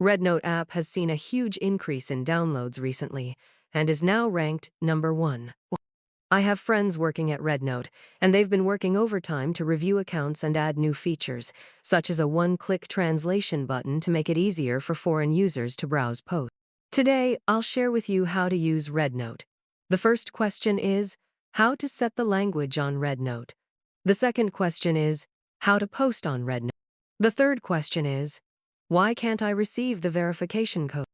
Rednote app has seen a huge increase in downloads recently and is now ranked number 1. I have friends working at Rednote, and they've been working overtime to review accounts and add new features, such as a one-click translation button to make it easier for foreign users to browse posts. Today, I'll share with you how to use Rednote. The first question is, how to set the language on Rednote. The second question is, how to post on Rednote. The third question is, why can't I receive the verification code?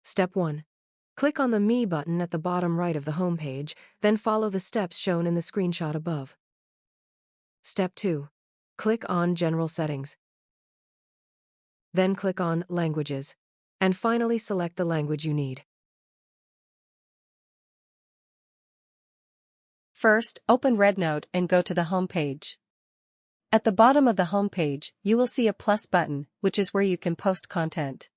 Step 1. Click on the Me button at the bottom right of the homepage, then follow the steps shown in the screenshot above. Step 2. Click on General Settings. Then click on Languages, and finally select the language you need. First, open Rednote and go to the home page. At the bottom of the home page, you will see a plus button, which is where you can post content.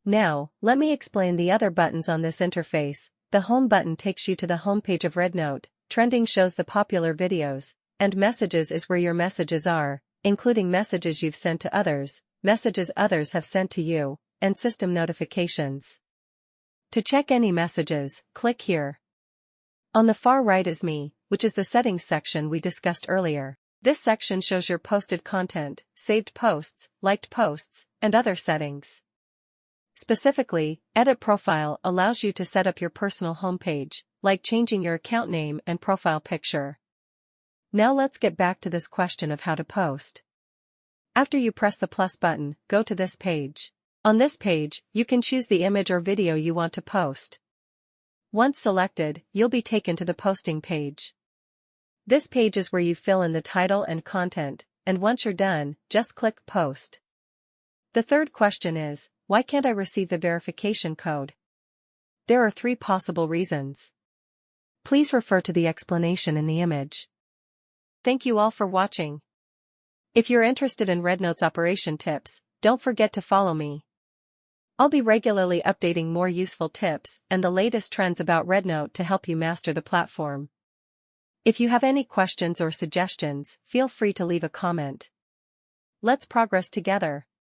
Now, let me explain the other buttons on this interface. The home button takes you to the home page of Rednote, trending shows the popular videos, and messages is where your messages are, including messages you've sent to others, messages others have sent to you, and system notifications. To check any messages, click here. On the far right is Me, which is the settings section we discussed earlier. This section shows your posted content, saved posts, liked posts, and other settings. Specifically, Edit Profile allows you to set up your personal homepage, like changing your account name and profile picture. Now let's get back to this question of how to post. After you press the plus button, go to this page. On this page, you can choose the image or video you want to post. Once selected, you'll be taken to the posting page. This page is where you fill in the title and content, and once you're done, just click Post. The third question is, why can't I receive the verification code? There are 3 possible reasons. Please refer to the explanation in the image. Thank you all for watching. If you're interested in Rednote's operation tips, don't forget to follow me. I'll be regularly updating more useful tips and the latest trends about Rednote to help you master the platform. If you have any questions or suggestions, feel free to leave a comment. Let's progress together.